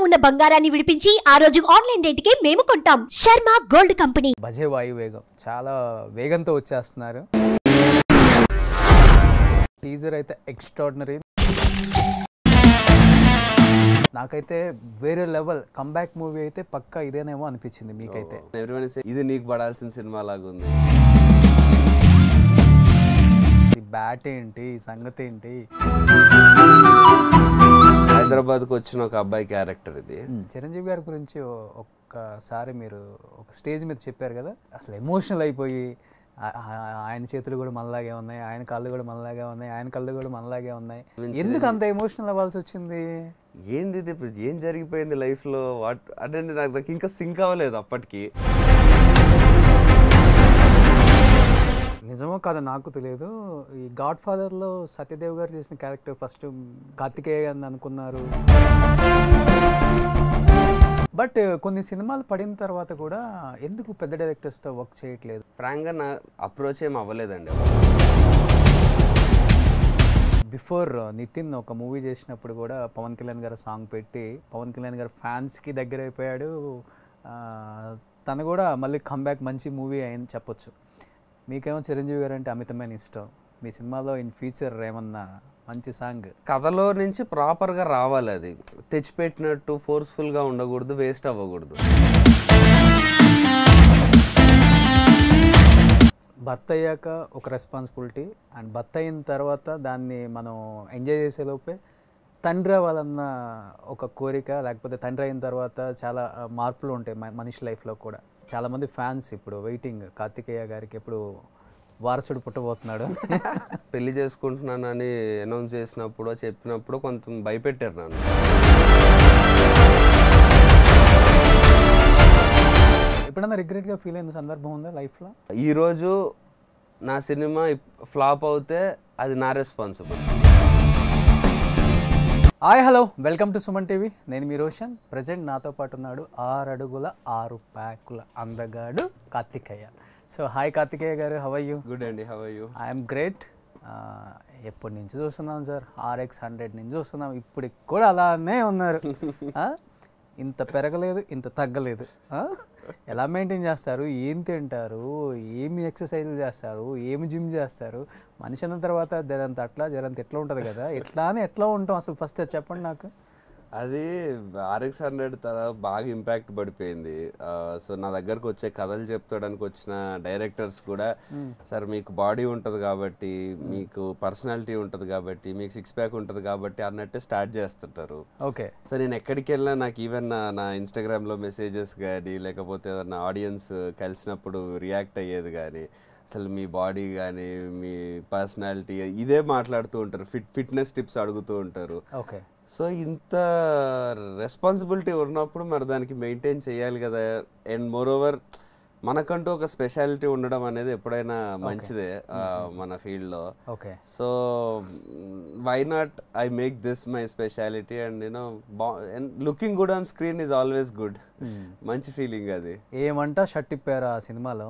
ఉన్న బంగారాన్ని విడిపించి ఆ రోజు ఆన్లైన్ రేటుకే మేము కొంటాం. Sharma gold company. బజే వాయు వేగం చాలా వేగంతో వచ్చేస్తున్నారు. టీజర్ అయితే ఎక్స్ట్రాడినరీ. నాకైతే వేరే లెవెల్ కంబ్యాక్ మూవీ అయితే పక్కా ఇదేనేమో అనిపించింది. మీకైతే ఇది నీకు పడాల్సిన సినిమా లాగా ఉంది. బ్యాట్ ఏంటి, సంగతి ఏంటి? హైదరాబాద్కి వచ్చిన ఒక అబ్బాయి క్యారెక్టర్ ఇది. చిరంజీవి గారి గురించి ఒక్కసారి మీరు ఒక స్టేజ్ మీద చెప్పారు కదా, అసలు ఎమోషనల్ అయిపోయి ఆయన చేతులు కూడా మనలాగే ఉన్నాయి, ఆయన కళ్ళు కూడా మనలాగే ఉన్నాయి, ఆయన కళ్ళు కూడా మనలాగే ఉన్నాయి. ఎందుకు అంత ఎమోషనల్ అవ్వాల్సి వచ్చింది? ఏంది ఇది, ఇప్పుడు ఏం జరిగిపోయింది లైఫ్లో? అంటే నాకు ఇంకా సింక్ అవ్వలేదు అప్పటికి. నిజమో కాదో నాకు తెలియదు. ఈ గాడ్ ఫాదర్లో సత్యదేవ్ గారు చేసిన క్యారెక్టర్ ఫస్ట్ కార్తికేయ అని అనుకున్నారు. బట్ కొన్ని సినిమాలు పడిన తర్వాత కూడా ఎందుకు పెద్ద డైరెక్టర్స్తో వర్క్ చేయట్లేదు? ఫ్రాంక్గా నా అప్రోచ్ ఏం అవ్వలేదండి. బిఫోర్ నితిన్ ఒక మూవీ చేసినప్పుడు కూడా పవన్ కళ్యాణ్ గారు సాంగ్ పెట్టి పవన్ కళ్యాణ్ గారు ఫ్యాన్స్కి దగ్గర అయిపోయాడు. తను కూడా మళ్ళీ కంబ్యాక్ మంచి మూవీ అయింది చెప్పొచ్చు. మీకేమో చిరంజీవి గారు అంటే అమితమైన ఇష్టం. మీ సినిమాలో ఇన్ ఫ్యూచర్ ఏమన్నా మంచి సాంగ్ కథలో నుంచి ప్రాపర్గా రావాలి, అది తెచ్చిపెట్టినట్టు ఫోర్స్ఫుల్గా ఉండకూడదు, వేస్ట్ అవ్వకూడదు. భర్త అయ్యాక ఒక రెస్పాన్సిబిలిటీ, అండ్ భర్త అయిన తర్వాత దాన్ని మనం ఎంజాయ్ చేసేలోపే తండ్రి అవ్వాలన్న ఒక కోరిక, లేకపోతే తండ్రి అయిన తర్వాత చాలా మార్పులు ఉంటాయి మనిషి లైఫ్లో కూడా. చాలామంది ఫ్యాన్స్ ఇప్పుడు వెయిటింగ్ కార్తికేయ గారికి ఎప్పుడు వారసుడు పుట్టబోతున్నాడు. పెళ్లి చేసుకుంటున్నానని అనౌన్స్ చేసినప్పుడు చెప్పినప్పుడు కొంచెం భయపెట్టారు నన్ను. ఎప్పుడన్నా రిగ్రెట్గా ఫీల్ అయిన సందర్భం ఉందా లైఫ్లో? ఈరోజు నా సినిమా ఫ్లాప్ అవుతే అది నా responsible. Hi hello, welcome to Suman TV. నేను మీ రోషన్. ప్రజెంట్ నాతో పాటు ఉన్నాడు 6 అడుగుల 6 ప్యాకుల అందగాడు Karthikeya. So hi Karthikeya garu, how are you? Good అండి, how are you? I'm great. ఎప్పటి నుంచి చూస్తున్నాం సార్, RX100 నుంచి చూస్తున్నాం, ఇప్పుడు కూడా అలానే ఉన్నారు. ఇంత పెరగలేదు, ఇంత తగ్గలేదు. ఎలా మెయింటైన్ చేస్తారు? ఏం తింటారు? ఏమి ఎక్సర్సైజులు చేస్తారు? ఏమి జిమ్ చేస్తారు? మనిషి అన్న తర్వాత జరంత అట్లా జరంత ఎట్లా ఉంటుంది కదా, ఎట్లా ఉంటాం అసలు? ఫస్ట్ చెప్పండి నాకు. అది RX100 తర్వాత బాగా ఇంపాక్ట్ పడిపోయింది. సో నా దగ్గరకు వచ్చే కథలు చెప్తాడానికి వచ్చిన డైరెక్టర్స్ కూడా, సార్ మీకు బాడీ ఉంటుంది కాబట్టి, మీకు పర్సనాలిటీ ఉంటుంది కాబట్టి, మీకు 6 ప్యాక్ ఉంటుంది కాబట్టి అన్నట్టే స్టార్ట్ చేస్తుంటారు. ఓకే. సో నేను ఎక్కడికి వెళ్ళినా నాకు ఈవెన్ నా ఇన్స్టాగ్రామ్లో మెసేజెస్ కానీ, లేకపోతే ఏదన్నా ఆడియన్స్ కలిసినప్పుడు రియాక్ట్ అయ్యేది కానీ, అసలు మీ బాడీ కానీ మీ పర్సనాలిటీ ఇదే మాట్లాడుతూ ఉంటారు, ఫిట్నెస్ టిప్స్ అడుగుతూ ఉంటారు. ఓకే. సో ఇంత రెస్పాన్సిబిలిటీ ఉన్నప్పుడు మరి దానికి మెయింటైన్ చేయాలి కదా. అండ్ మోర్ ఓవర్ మనకంటూ ఒక స్పెషాలిటీ ఉండడం అనేది ఎప్పుడైనా మంచిదే మన ఫీల్డ్లో. Okay. So why not I make this my speciality. And you know looking good on screen is always good. మంచి ఫీలింగ్ అది. ఏమంటా షర్ట్ ఇప్పారు ఆ సినిమాలో,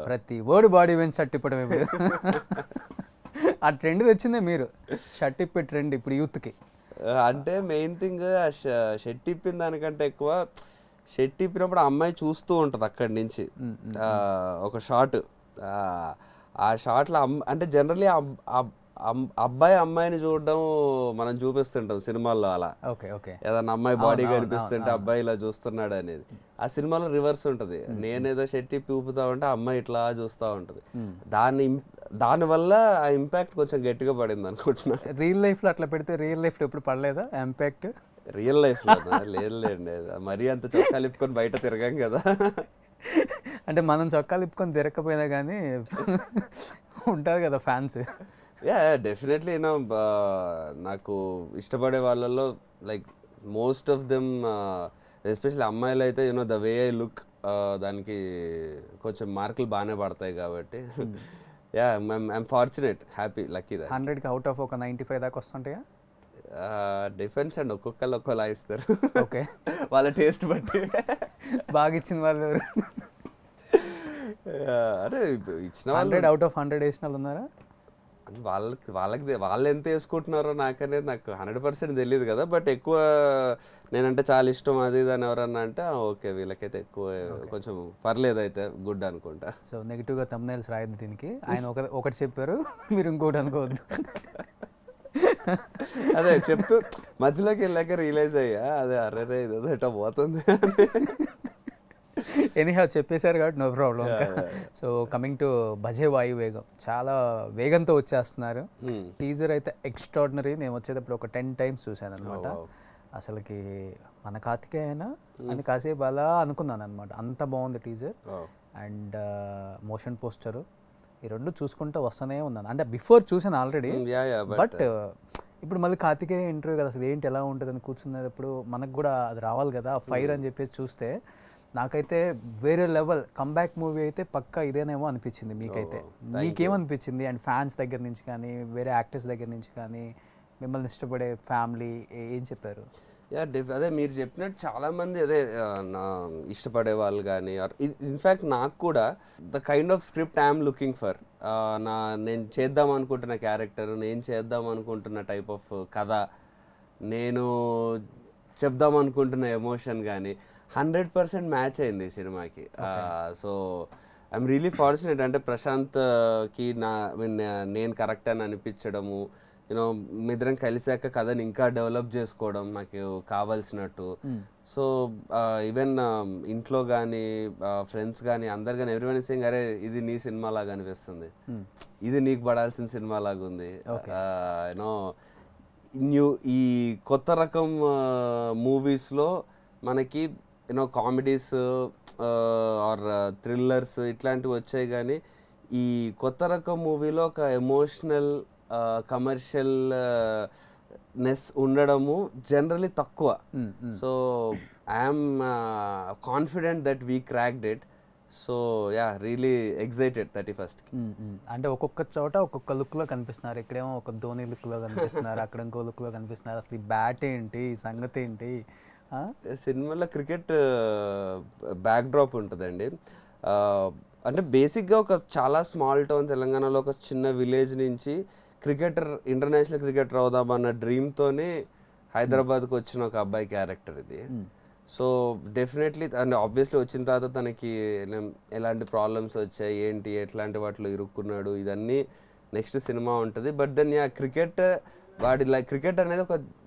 ప్రతి వర్డ్ బాడీ వెన్ షర్ట్ ఇప్పడం. ఇప్పుడు ఆ ట్రెండ్ తెచ్చిందే మీరు, షర్ట్ ఇప్పే ట్రెండ్ ఇప్పుడు యూత్కి. అంటే మెయిన్ థింగ్ షర్ట్ ఇప్పిన దానికంటే ఎక్కువ షర్ట్ ఇప్పినప్పుడు అమ్మాయి చూస్తూ ఉంటుంది అక్కడి నుంచి ఒక షాట్. ఆ షాట్లో అంటే జనరలీ అబ్బాయి అమ్మాయిని చూడడం మనం చూపిస్తుంటాం సినిమాల్లో. అలా ఏదన్నా అమ్మాయి బాడీ కనిపిస్తుంటే అబ్బాయి ఇలా చూస్తున్నాడు అనేది. ఆ సినిమాలో రివర్స్ ఉంటుంది. నేనేదో షర్ట్ ఇప్పి ఊపుతా ఉంటే అమ్మాయి ఇట్లా చూస్తూ ఉంటుంది. దానివల్ల ఆ ఇంపాక్ట్ కొంచెం గట్టిగా పడింది అనుకుంటున్నా. రియల్ లైఫ్లో అట్లా పెడితే రియల్ లైఫ్లో ఎప్పుడు పడలేదా ఇంపాక్ట్? రియల్ లైఫ్లో లేదులేండి, మరీ అంత చొక్కాలు ఇప్పుకొని బయట తిరగాం కదా. అంటే మనం చొక్కాలు ఇప్పుకొని తిరగకపోయినా కానీ ఉంటారు కదా ఫ్యాన్స్. Yeah definitely. యూనో నాకు ఇష్టపడే వాళ్ళల్లో like most of them, especially అమ్మాయిలు అయితే you know the way I look, దానికి కొంచెం మార్కులు బాగానే పడతాయి కాబట్టి yeah I'm fortunate, happy, lucky. 100కి అవుట్ ఆఫ్ ఒక 95 దాకా వస్తుంటాయా? డిఫెన్స్ అండ్ ఒక్కొక్కళ్ళు ఒక్కోలా ఇస్తారు. ఓకే. వాళ్ళ టేస్ట్ బట్టి. బాగా ఇచ్చిన వాళ్ళు అరే ఇచ్చిన 100 అవుట్ ఆఫ్ 100 వేసిన వాళ్ళు ఉన్నారా? అంటే వాళ్ళు ఎంత వేసుకుంటున్నారో నాకు 100% తెలియదు కదా. బట్ ఎక్కువ నేనంటే చాలా ఇష్టం అది ఇది అని ఎవరన్నా అంటే ఓకే వీళ్ళకైతే ఎక్కువ కొంచెం పర్లేదు అయితే గుడ్ అనుకుంటా. సో నెగిటివ్గా thumbnails రాయద్దు దీనికి. ఆయన ఒకటి చెప్పారు, మీరు ఇంకోటి అనుకోవద్దు. అదే చెప్తూ మధ్యలోకి వెళ్ళాక రియలైజ్ అయ్యా, అదే అరే ఇదేదో ఎటో పోతుంది. ఎనీహౌ చెప్పేశారు కాబట్టి no problem. So coming to Bhaje Vaayu వేగం, చాలా వేగంతో వచ్చేస్తున్నారు. టీజర్ అయితే ఎక్స్ట్రాడినరీ. నేను వచ్చేటప్పుడు ఒక 10 times చూశాను అనమాట. అసలుకి మన కార్తికేయనా అని కాసేపు అలా అనుకున్నాను అనమాట, అంత బాగుంది టీజర్. అండ్ మోషన్ పోస్టరు ఈ రెండు చూసుకుంటూ వస్తూనే ఉన్నాను. అంటే బిఫోర్ చూసాను ఆల్రెడీ, బట్ ఇప్పుడు మళ్ళీ కార్తికేయ ఇంటర్వ్యూ కదా, అసలు ఏంటి ఎలా ఉంటుంది అని కూర్చునేటప్పుడు మనకు కూడా అది రావాలి కదా ఫైర్ అని చెప్పేసి చూస్తే నాకైతే వేరే లెవెల్ కంబ్యాక్ మూవీ అయితే పక్కా ఇదేనేమో అనిపించింది. మీకేమనిపించింది? అండ్ ఫ్యాన్స్ దగ్గర నుంచి కానీ వేరే యాక్టర్స్ దగ్గర నుంచి కానీ మిమ్మల్ని ఇష్టపడే ఫ్యామిలీ ఏం చెప్పారు? అదే మీరు చెప్పినట్టు చాలామంది అదే ఇష్టపడే వాళ్ళు కానీ, ఇన్ఫ్యాక్ట్ నాకు కూడా the kind of script I'm looking for, నేను చేద్దాం అనుకుంటున్న క్యారెక్టర్, నేను చేద్దాం అనుకుంటున్న టైప్ ఆఫ్ కథ, నేను చెప్దాం అనుకుంటున్న ఎమోషన్ కానీ 100% మ్యాచ్ అయింది ఈ సినిమాకి. So I'm really fortunate. అంటే ప్రశాంత్కి నేను కరెక్ట్ అని అనిపించడము, యూనో మీ ఇద్దరం కలిసాక కథని ఇంకా డెవలప్ చేసుకోవడం నాకు కావాల్సినట్టు. సో ఈవెన్ ఇంట్లో కానీ ఫ్రెండ్స్ కానీ అందరు కానీ ఎవ్రీవన్ సేయింగ్ అరే ఇది నీ సినిమా లాగా అనిపిస్తుంది, ఇది నీకు పడాల్సిన సినిమా లాగా ఉంది. యూనో ఈ కొత్త రకం మూవీస్లో మనకి యూనో కామెడీస్ ఆర్ థ్రిల్లర్స్ ఇట్లాంటివి వచ్చాయి, కానీ ఈ కొత్త రకం మూవీలో ఒక ఎమోషనల్ కమర్షియల్ నెస్ ఉండడము జనరలీ తక్కువ. So I'm confident that we cracked it. So yeah really excited 31st. అంటే ఒక్కొక్క చోట ఒక్కొక్క లుక్లో కనిపిస్తున్నారు. ఇక్కడేమో ఒక ధోని లుక్లో కనిపిస్తున్నారు, అక్కడ ఇంకో లుక్లో కనిపిస్తున్నారు. అసలు ఈ బ్యాట్ ఏంటి, సంగతి ఏంటి? సినిమాలో క్రికెట్ బ్యాక్ డ్రాప్ ఉంటుందండి. అంటే బేసిక్గా ఒక చాలా స్మాల్ టౌన్ తెలంగాణలో ఒక చిన్న విలేజ్ నుంచి ఇంటర్నేషనల్ క్రికెటర్ అవుదామన్న డ్రీమ్తోనే హైదరాబాద్కి వచ్చిన ఒక అబ్బాయి క్యారెక్టర్ ఇది. సో డెఫినెట్లీ అండ్ ఆబ్వియస్లీ వచ్చిన తర్వాత తనకి ఎలాంటి ప్రాబ్లమ్స్ వచ్చాయి, ఏంటి, ఎట్లాంటి వాటిలో ఇరుక్కున్నాడు, ఇదన్నీ నెక్స్ట్ సినిమా ఉంటుంది. బట్ దెన్ క్రికెట్ అనేది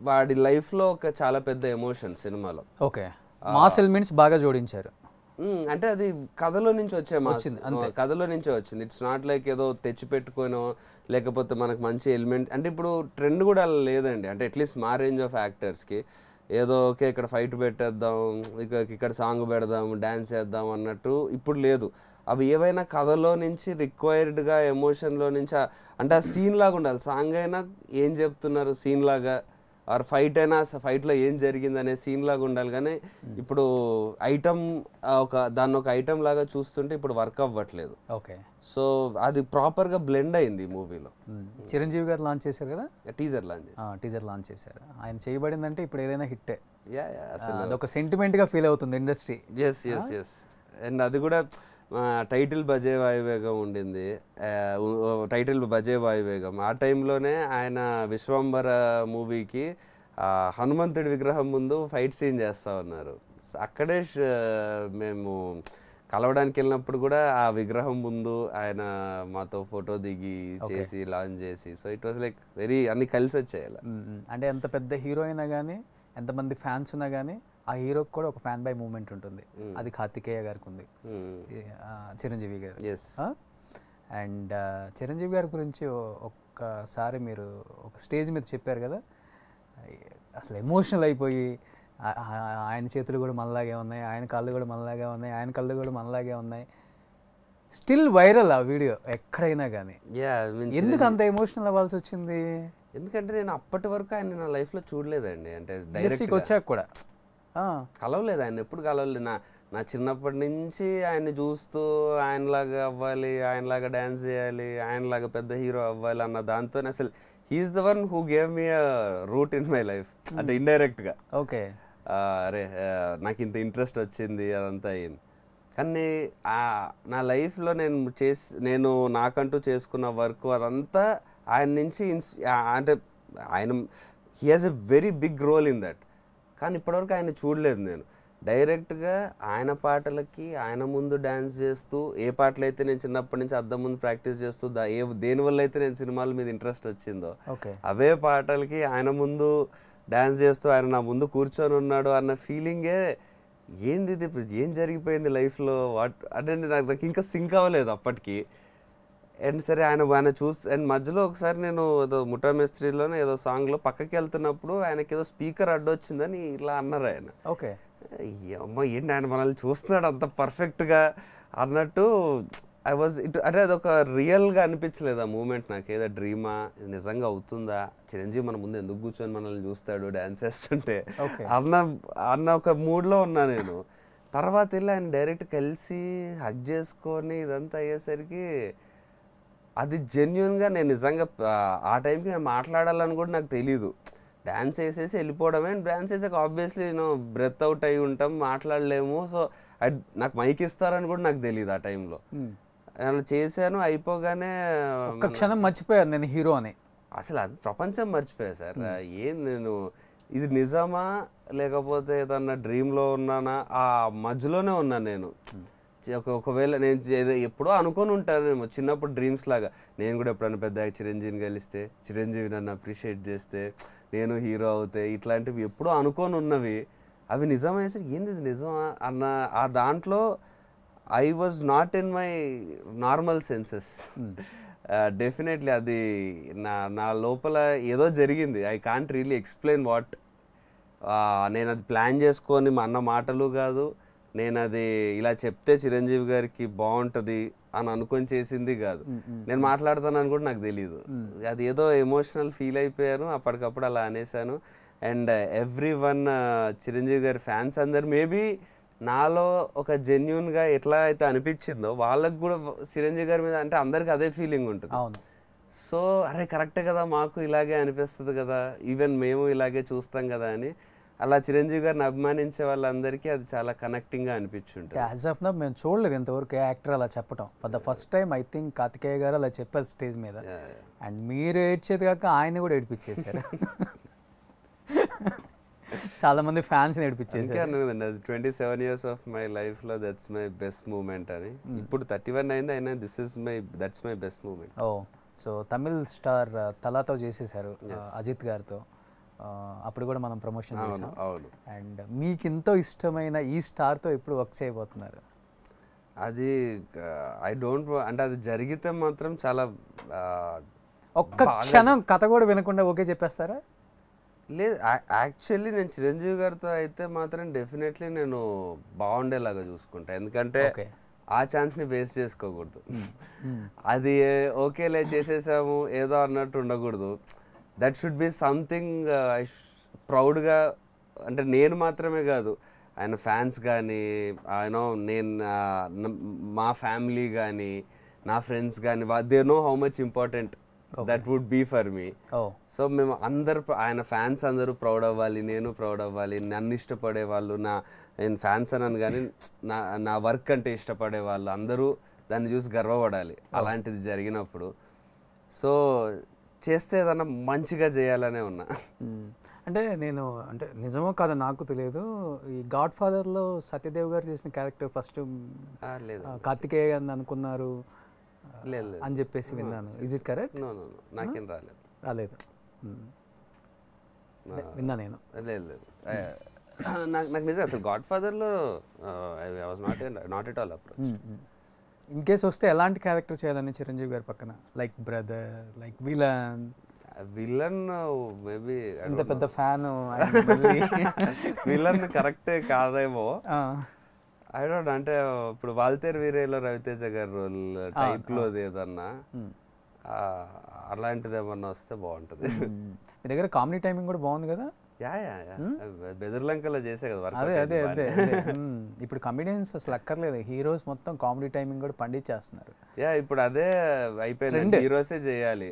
వాడి లైఫ్లో ఒక చాలా పెద్ద ఎమోషన్ సినిమాలో. ఓకే, మాస్ ఎలిమెంట్స్ బాగా జోడించారు. అంటే అది కథలో నుంచి కథలో నుంచే వచ్చింది. ఇట్స్ నాట్ లైక్ ఏదో తెచ్చి పెట్టుకోనో లేకపోతే మనకు మంచి ఎలిమెంట్. అంటే ఇప్పుడు ట్రెండ్ కూడా అలా లేదండి. అంటే అట్లీస్ట్ మా రేంజ్ ఆఫ్ యాక్టర్స్కి ఏదో ఓకే ఇక్కడ ఫైట్ పెట్టేద్దాం, ఇక్కడ సాంగ్ పెడదాం, డ్యాన్స్ చేద్దాం అన్నట్టు ఇప్పుడు లేదు. అవి ఏవైనా కథలో నుంచి రిక్వైర్డ్గా ఎమోషన్లో నుంచి అంటే ఆ సీన్ లాగా ఉండాలి. సాంగ్ అయినా ఏం చెప్తున్నారు సీన్ లాగా, ఆర్ ఫైట్ అయినా ఫైట్లో ఏం జరిగింది అనే సీన్ లాగా ఉండాలి. కానీ ఇప్పుడు దాన్ని ఒక ఐటమ్ లాగా చూస్తుంటే ఇప్పుడు వర్క్ అవ్వట్లేదు. ఓకే, సో అది ప్రాపర్గా బ్లెండ్ అయింది ఈ మూవీలో. చిరంజీవి గారు లాంచ్ చేశారు కదా, టీజర్ లాంచ్ చేశారు. ఆయన చేయబడిందంటే ఇప్పుడు ఏదైనా హిట్టే. అసలు అదొక సెంటిమెంట్గా ఫీల్ అవుతుంది ఇండస్ట్రీ. ఎస్ అండ్ అది కూడా టైటిల్ భజే వాయువేగం ఉండింది. టైటిల్ భజే వాయువేగం ఆ టైంలోనే ఆయన విశ్వంబర మూవీకి హనుమంతుడి విగ్రహం ముందు ఫైట్ సీన్ చేస్తూ ఉన్నారు. అక్కడే మేము కలవడానికి వెళ్ళినప్పుడు కూడా ఆ విగ్రహం ముందు ఆయన మాతో ఫోటో దిగి చేసి లాంచ్ చేసి, so it was like very అన్ని కలిసి వచ్చాయి. అంటే ఎంత పెద్ద హీరో అయినా కానీ, ఎంతమంది ఫ్యాన్స్ ఉన్నా కానీ ఆ హీరోకి కూడా ఒక ఫ్యాన్ బై మూమెంట్ ఉంటుంది. అది కార్తికేయ గారికి ఉంది, చిరంజీవి గారు. అండ్ చిరంజీవి గారి గురించి ఒక్కసారి మీరు ఒక స్టేజ్ మీద చెప్పారు కదా, అసలు ఎమోషనల్ అయిపోయి ఆయన చేతులు కూడా మనలాగే ఉన్నాయి, ఆయన కాళ్ళు కూడా మనలాగే ఉన్నాయి, ఆయన కళ్ళు కూడా మనలాగే ఉన్నాయి. స్టిల్ వైరల్ ఆ వీడియో ఎక్కడైనా కానీ. ఎందుకు అంత ఎమోషనల్ అవ్వాల్సి వచ్చింది? ఎందుకంటే నేను అప్పటి వరకు ఆయన నా లైఫ్లో చూడలేదండి. అంటే డైరెక్ట్గా వచ్చాక కూడా కలవలేదు, ఆయన ఎప్పుడు కలవలేదు. నా చిన్నప్పటి నుంచి ఆయన్ని చూస్తూ ఆయనలాగా అవ్వాలి, ఆయనలాగా డ్యాన్స్ చేయాలి, ఆయనలాగా పెద్ద హీరో అవ్వాలి అన్న దాంతో అసలు he's the one who gave me a route in my life. అంటే ఇండైరెక్ట్గా ఓకే అరే నాకు ఇంత ఇంట్రెస్ట్ వచ్చింది అదంతా అయింది. కానీ నా లైఫ్లో నేను నాకంటూ చేసుకున్న వర్క్ అదంతా ఆయన నుంచి అంటే ఆయన he has a very big role in that. కానీ ఇప్పటివరకు ఆయన చూడలేదు నేను డైరెక్ట్గా ఆయన పాటలకి ఆయన ముందు డ్యాన్స్ చేస్తూ, ఏ పాటలు అయితే నేను చిన్నప్పటి నుంచి అద్దం ముందు ప్రాక్టీస్ చేస్తూ దేనివల్ల అయితే నేను సినిమాల మీద ఇంట్రెస్ట్ వచ్చిందో అవే పాటలకి ఆయన ముందు డ్యాన్స్ చేస్తూ ఆయన నా ముందు కూర్చొని ఉన్నాడు అన్న ఫీలింగే ఏంది ఇది, ఏం జరిగిపోయింది లైఫ్లో, అంటే నాకు ఇంకా సింక్ అవ్వలేదు అప్పటికి. అండ్ సరే ఆయన చూసి, అండ్ మధ్యలో ఒకసారి నేను ఏదో ముఠా మేస్త్రిలోనే ఏదో సాంగ్లో పక్కకి వెళ్తున్నప్పుడు ఆయనకి ఏదో స్పీకర్ అడ్డొచ్చిందని ఇలా అన్నారు ఆయన. ఓకే, అమ్మ ఏంటి ఆయన మనల్ని చూస్తున్నాడు అంత పర్ఫెక్ట్గా అన్నట్టు ఐ వాజ్ అంటే అదొక రియల్గా అనిపించలేదు ఆ మూమెంట్ నాకు. ఏదో డ్రీమా, నిజంగా అవుతుందా, చిరంజీవి మన ముందు ఎందుకు కూర్చొని మనల్ని చూస్తాడు డ్యాన్స్ చేస్తుంటే అన్న ఒక మూడ్లో ఉన్నా నేను. తర్వాత వెళ్ళి ఆయన డైరెక్ట్ కలిసి హగ్ చేసుకొని ఇదంతా అయ్యేసరికి అది జెన్యున్గా నేను నిజంగా ఆ టైంకి నేను మాట్లాడాలని కూడా నాకు తెలీదు. డ్యాన్స్ వేసేసి వెళ్ళిపోవడమే. డ్యాన్స్ వేసాక ఆబ్వియస్లీ నేను బ్రెత్ అవుట్ అయి ఉంటాం, మాట్లాడలేము. సో నాకు మైక్ ఇస్తారని కూడా నాకు తెలియదు ఆ టైంలో. అలా చేశాను, అయిపోగానే ఒక క్షణం మర్చిపోయాను నేను హీరో అని. అసలు అది ప్రపంచం మర్చిపోయా సార్. ఏం నేను ఇది నిజమా లేకపోతే ఏదన్నా డ్రీమ్లో ఉన్నానా, ఆ మధ్యలోనే ఉన్నాను నేను. ఒకవేళ నేను ఎప్పుడో అనుకొని ఉంటాను చిన్నప్పుడు డ్రీమ్స్ లాగా, నేను కూడా ఎప్పుడైనా పెద్ద చిరంజీవిని కలిస్తే, చిరంజీవి నన్ను అప్రిషియేట్ చేస్తే, నేను హీరో అవుతే, ఇట్లాంటివి ఎప్పుడో అనుకొని ఉన్నవి అవి నిజమయ్యేసరికి ఏంది ఇది నిజమా అన్న ఆ దాంట్లో I was not in my normal senses. Definitely అది నా లోపల ఏదో జరిగింది. I can't really explain what. నేను అది ప్లాన్ చేసుకొని అన్న మాటలు కాదు, నేను అది ఇలా చెప్తే చిరంజీవి గారికి బాగుంటుంది అని అనుకొని చేసింది కాదు. నేను మాట్లాడతానని కూడా నాకు తెలీదు. అది ఏదో ఎమోషనల్ ఫీల్ అయిపోయాను, అప్పటికప్పుడు అలా అనేసాను. అండ్ ఎవ్రీ వన్ చిరంజీవి గారి ఫ్యాన్స్ అందరు మేబీ నాలో ఒక జెన్యున్గా ఎట్లా అయితే అనిపించిందో వాళ్ళకు కూడా చిరంజీవి గారి మీద అంటే అందరికి అదే ఫీలింగ్ ఉంటుంది. సో అరే కరెక్టే కదా, మాకు ఇలాగే అనిపిస్తుంది కదా, ఈవెన్ మేము ఇలాగే చూస్తాం కదా అని అలా చిరంజీవి గారిని అభిమానించే వాళ్ళందరికీ అది చాలా కనెక్టింగ్గా అనిపించుంటుంది. యాజ్ ఆఫ్ నౌ మేము చూడలేదు ఇంతవరకు యాక్టర్ అలా చెప్పడం. For the first time I think Karthikeya garu అలా చెప్పారు స్టేజ్ మీద. అండ్ మీరు ఏడ్చేది కాక ఆయన కూడా ఏడిపించేశారు. చాలా మంది ఫ్యాన్స్ ఏడిపించేశారు. 27 years ఆఫ్ మై లైఫ్లో దట్స్ మై బెస్ట్ మూమెంట్ అని. ఇప్పుడు 31 అయింది అయినా that's my best moment. Oh so Tamil star తలాతో చేసేసారు అజిత్ గారితో. అప్పుడు కూడా మనం ప్రమోషన్ చేసాం. అండ్ మీకు ఎంతో ఇష్టమైన ఈ స్టార్తో ఎప్పుడు వర్క్ చేయబోతున్నారు? అది ఐ డోంట్ అంటే అది జరిగితే మాత్రం చాలా ఒక్క క్షణం కథ కూడా వినకుండా ఓకే చెప్పేస్తారా? లేదు, యాక్చువల్లీ నేను చిరంజీవి గారితో అయితే మాత్రం డెఫినెట్లీ నేను బాగుండేలాగా చూసుకుంటా. ఎందుకంటే ఆ ఛాన్స్ని వేస్ట్ చేసుకోకూడదు. అది ఓకేలే చేసేసాము ఏదో అన్నట్టు ఉండకూడదు. దట్ షుడ్ బి సంథింగ్ ప్రౌడ్గా, అంటే నేను మాత్రమే కాదు ఆయన ఫ్యాన్స్ కానీ నేను మా ఫ్యామిలీ కానీ నా ఫ్రెండ్స్ కానీ they know how much important that would be for me. So మేము అందరు ఆయన ఫ్యాన్స్ అందరూ ప్రౌడ్ అవ్వాలి, నేను ప్రౌడ్ అవ్వాలి. నన్ను ఇష్టపడే వాళ్ళు, నేను ఫ్యాన్స్ అనను కానీ నా వర్క్ అంటే ఇష్టపడే వాళ్ళు అందరూ దాన్ని చూసి గర్వపడాలి అలాంటిది జరిగినప్పుడు. సో చేస్తే ఏదన్నా మంచిగా చేయాలనే ఉన్నా. అంటే నేను అంటే నిజమో కాదో నాకు తెలియదు, ఈ గాడ్ ఫాదర్లో సత్యదేవ్ గారు చేసిన క్యారెక్టర్ ఫస్ట్ కార్తికేయ గారిని అనుకున్నారు అని చెప్పేసి విన్నాను. Is it correct? నాకేం రాలేదు విన్నా నేను. లేదు నాకు నిజం అసలు గాడ్ ఫాదర్లో I was not at all approach. In case వస్తే ఎలాంటి క్యారెక్టర్ చేయాలని చిరంజీవి గారి పక్కన? Like brother, like villain maybe. ఇంత పెద్ద ఫ్యాన్ విలన్ కరెక్టే కాదేమో, ఐ డోంట్. అంటే ఇప్పుడు వాల్తేరు వీరేలో రవితేజ గారి రోల్ టైప్లో ఏదన్నా అలాంటిది ఏమన్నా వస్తే బాగుంటుంది. మీ దగ్గర కామెడీ టైమింగ్ కూడా బాగుంది కదా? బెదర్లంకలో చేసే కదా. అదే ఇప్పుడు కమెడియన్స్ అసలు అక్కర్లేదు, హీరోస్ మొత్తం కామెడీ టైమింగ్ కూడా పండించేస్తున్నారు. ఇప్పుడు అదే అయిపోయింది, హీరోసే చేయాలి.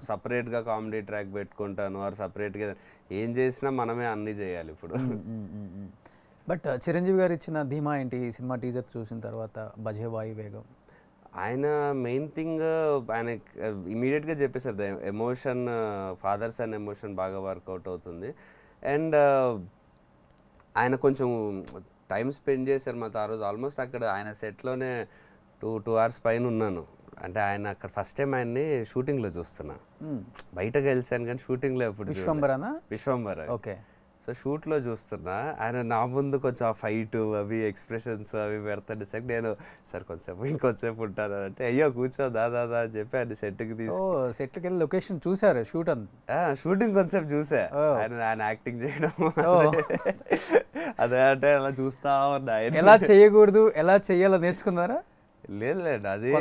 సపరేట్ గా కామెడీ ట్రాక్ పెట్టుకుంటాను, ఆర్ సపరేట్ గా ఏం చేసినా మనమే అన్ని చేయాలి ఇప్పుడు. బట్ చిరంజీవి గారు ఇచ్చిన ధీమా ఏంటి? సినిమా టీజర్ చూసిన తర్వాత బజే వాయు వేగం ఆయన మెయిన్ థింగ్ ఆయన ఇమీడియట్గా చెప్పేశారు ఎమోషన్, ఫాదర్స్ అండ్ ఎమోషన్ బాగా వర్కౌట్ అవుతుంది. అండ్ ఆయన కొంచెం టైం స్పెండ్ చేశారు మాతో ఆ రోజు. ఆల్మోస్ట్ అక్కడ ఆయన సెట్లోనే 2 hours పైన ఉన్నాను. అంటే ఆయన అక్కడ ఫస్ట్ టైం ఆయన్ని షూటింగ్లో చూస్తున్నా. బయట కలిసాను కానీ షూటింగ్లో ఎప్పుడు విశ్వంబర. ఓకే. సో షూట్లో చూస్తున్నా, ఆయన నా ముందు కొంచెం ఆ ఫైట్ అవి ఎక్స్ప్రెషన్స్ అవి పెడతాడు. సార్ నేను సార్ కొంచెంసేపు ఇంకొంచెంసేపు ఉంటాను అంటే, అయ్యో కూర్చో దాదా అని చెప్పి ఆయన సెట్కి సెట్కి వెళ్ళి లొకేషన్ చూసారు, షూటింగ్ కొంచెంసేపు చూసా. ఆయన యాక్టింగ్ చేయడం అదే అంటే అలా చూస్తా ఉన్నా. ఎలా చేయకూడదు ఎలా చెయ్యాలో నేర్చుకున్నారా? లేదు అది